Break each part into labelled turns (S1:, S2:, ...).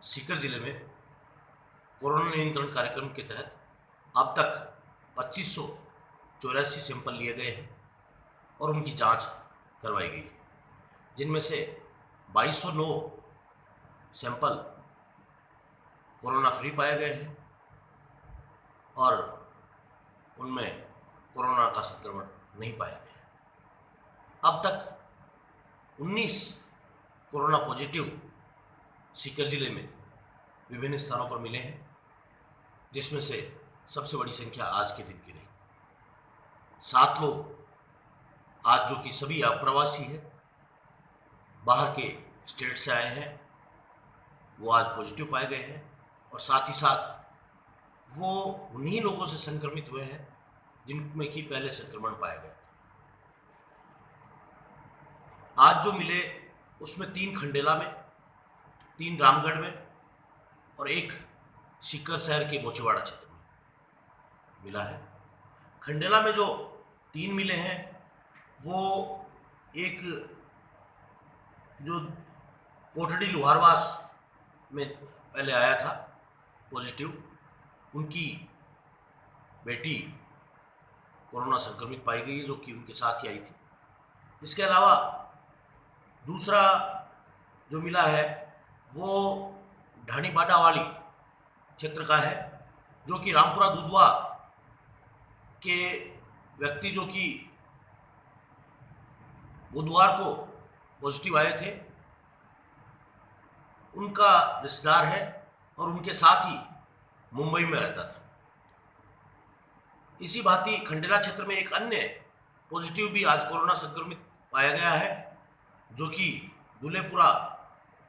S1: सीकर जिले में कोरोना नियंत्रण कार्यक्रम के तहत अब तक 2584 सैंपल लिए गए हैं और उनकी जांच करवाई गई, जिनमें से 2209 सैंपल कोरोना फ्री पाए गए हैं और उनमें कोरोना का संक्रमण नहीं पाया गया। अब तक 19 कोरोना पॉजिटिव सीकर जिले में विभिन्न स्थानों पर मिले हैं, जिसमें से सबसे बड़ी संख्या आज के दिन की रही। 7 लोग आज, जो कि सभी अप्रवासी हैं, बाहर के स्टेट से आए हैं, वो आज पॉजिटिव पाए गए हैं और साथ ही साथ वो उन्हीं लोगों से संक्रमित हुए हैं जिनमें कि पहले संक्रमण पाया गया था। आज जो मिले उसमें 3 खंडेला में, 3 रामगढ़ में और 1 सीकर शहर के बोचेवाड़ा क्षेत्र में मिला है। खंडेला में जो 3 मिले हैं वो एक जो कोटड़ी लोहारवास में पहले आया था पॉजिटिव, उनकी बेटी कोरोना संक्रमित पाई गई है, जो कि उनके साथ ही आई थी। इसके अलावा दूसरा जो मिला है वो ढाणी बाडा वाली क्षेत्र का है, जो कि रामपुरा दुधवा के व्यक्ति जो कि बुधवार को पॉजिटिव आए थे, उनका रिश्तेदार है और उनके साथ ही मुंबई में रहता था। इसी भांति खंडेला क्षेत्र में एक अन्य पॉजिटिव भी आज कोरोना संक्रमित पाया गया है, जो कि दुलेपुरा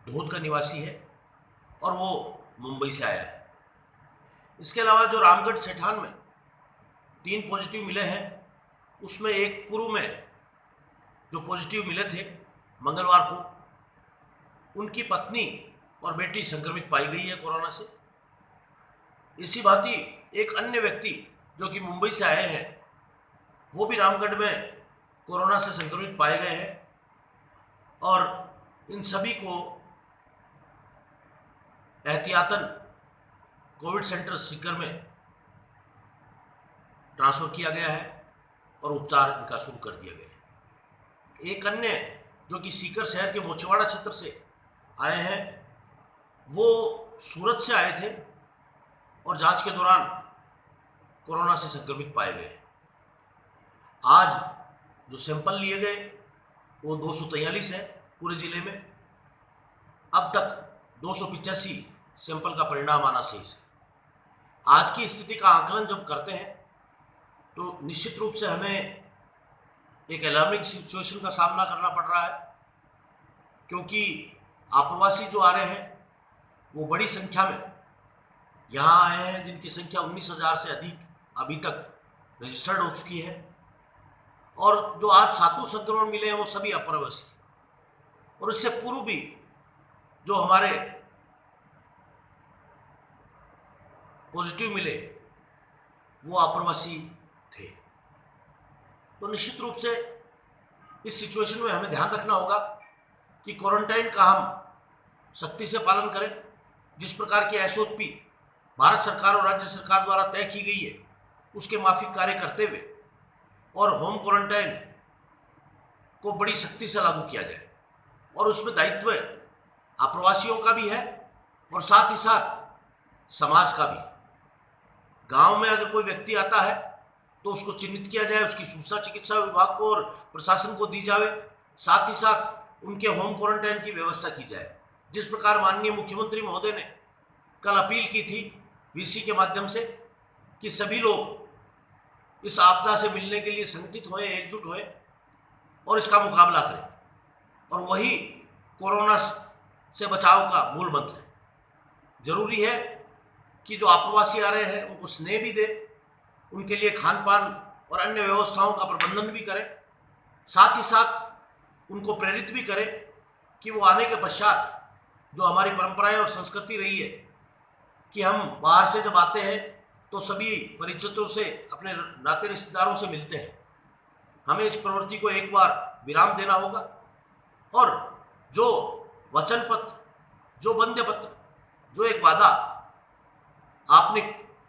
S1: धोद का निवासी है और वो मुंबई से आया है। इसके अलावा जो रामगढ़ सेठान में 3 पॉजिटिव मिले हैं, उसमें एक पूर्व में जो पॉजिटिव मिले थे मंगलवार को, उनकी पत्नी और बेटी संक्रमित पाई गई है कोरोना से। इसी भांति एक अन्य व्यक्ति जो कि मुंबई से आए हैं, वो भी रामगढ़ में कोरोना से संक्रमित पाए गए हैं और इन सभी को एहतियातन कोविड सेंटर सीकर में ट्रांसफर किया गया है और उपचार इनका शुरू कर दिया गया है। एक अन्य जो कि सीकर शहर के बोचेवाड़ा क्षेत्र से आए हैं, वो सूरत से आए थे और जांच के दौरान कोरोना से संक्रमित पाए गए। आज जो सैंपल लिए गए वो 243 है पूरे जिले में। अब तक 285 सैंपल का परिणाम आना शेष है। आज की स्थिति का आकलन जब करते हैं तो निश्चित रूप से हमें एक अलार्मिंग सिचुएशन का सामना करना पड़ रहा है, क्योंकि आप्रवासी जो आ रहे हैं वो बड़ी संख्या में यहाँ आए हैं, जिनकी संख्या 19,000 से अधिक अभी तक रजिस्टर्ड हो चुकी है। और जो आज 7 संक्रमण मिले हैं वो सभी अप्रवासी, और इससे पूर्व भी जो हमारे पॉजिटिव मिले वो अप्रवासी थे। तो निश्चित रूप से इस सिचुएशन में हमें ध्यान रखना होगा कि क्वारंटाइन का हम सख्ती से पालन करें। जिस प्रकार की एसओपी भारत सरकार और राज्य सरकार द्वारा तय की गई है, उसके माफिक कार्य करते हुए और होम क्वारंटाइन को बड़ी सख्ती से लागू किया जाए। और उसमें दायित्व अप्रवासियों का भी है और साथ ही साथ समाज का भी। गांव में अगर कोई व्यक्ति आता है तो उसको चिन्हित किया जाए, उसकी सूचना चिकित्सा विभाग को और प्रशासन को दी जाए, साथ ही साथ उनके होम क्वारंटाइन की व्यवस्था की जाए। जिस प्रकार माननीय मुख्यमंत्री महोदय ने कल अपील की थी वीसी के माध्यम से कि सभी लोग इस आपदा से मिलने के लिए संगठित होए, एकजुट होए और इसका मुकाबला करें, और वही कोरोना से बचाव का मूल मंत्र है। जरूरी है कि जो आप्रवासी आ रहे हैं उनको स्नेह भी दें, उनके लिए खान पान और अन्य व्यवस्थाओं का प्रबंधन भी करें, साथ ही साथ उनको प्रेरित भी करें कि वो आने के पश्चात जो हमारी परंपराएं और संस्कृति रही है कि हम बाहर से जब आते हैं तो सभी परिचितों से, अपने नाते रिश्तेदारों से मिलते हैं। हमें इस प्रवृत्ति को एक बार विराम देना होगा और जो वचन पत्र, जो बंदे पत्र जो एक वादा आपने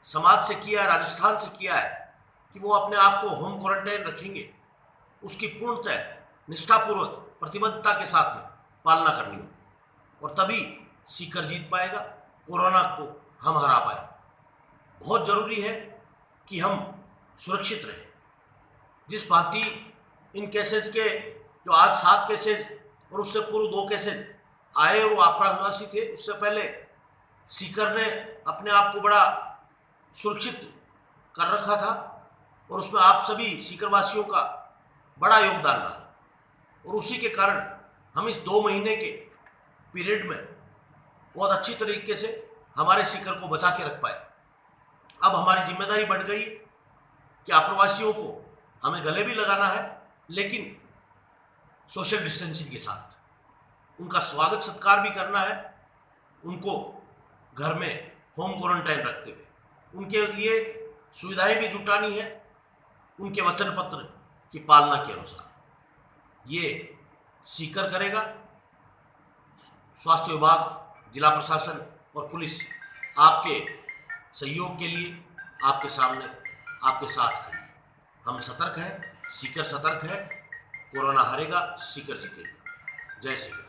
S1: समाज से किया है, राजस्थान से किया है कि वो अपने आप को होम क्वारंटाइन रखेंगे, उसकी पूर्णतः निष्ठापूर्वक प्रतिबद्धता के साथ में पालना करनी हो, और तभी सीकर जीत पाएगा, कोरोना को हम हरा पाए। बहुत जरूरी है कि हम सुरक्षित रहें। जिस भांति इन केसेज के जो आज 7 केसेज और उससे पूर्व 2 केसेज आए वो आप्रवासी थे, उससे पहले सीकर ने अपने आप को बड़ा सुरक्षित कर रखा था, और उसमें आप सभी सीकर वासियों का बड़ा योगदान रहा, और उसी के कारण हम इस 2 महीने के पीरियड में बहुत अच्छी तरीके से हमारे सीकर को बचा के रख पाए। अब हमारी जिम्मेदारी बढ़ गई कि अप्रवासियों को हमें गले भी लगाना है, लेकिन सोशल डिस्टेंसिंग के साथ उनका स्वागत सत्कार भी करना है, उनको घर में होम क्वारंटाइन रखते हुए उनके लिए सुविधाएं भी जुटानी है, उनके वचन पत्र की पालना के अनुसार। ये सीकर करेगा। स्वास्थ्य विभाग, जिला प्रशासन और पुलिस आपके सहयोग के लिए आपके सामने, आपके साथ खड़ी है। हम सतर्क हैं, सीकर सतर्क है। कोरोना हारेगा, सीकर जीतेगा। जय सीकर।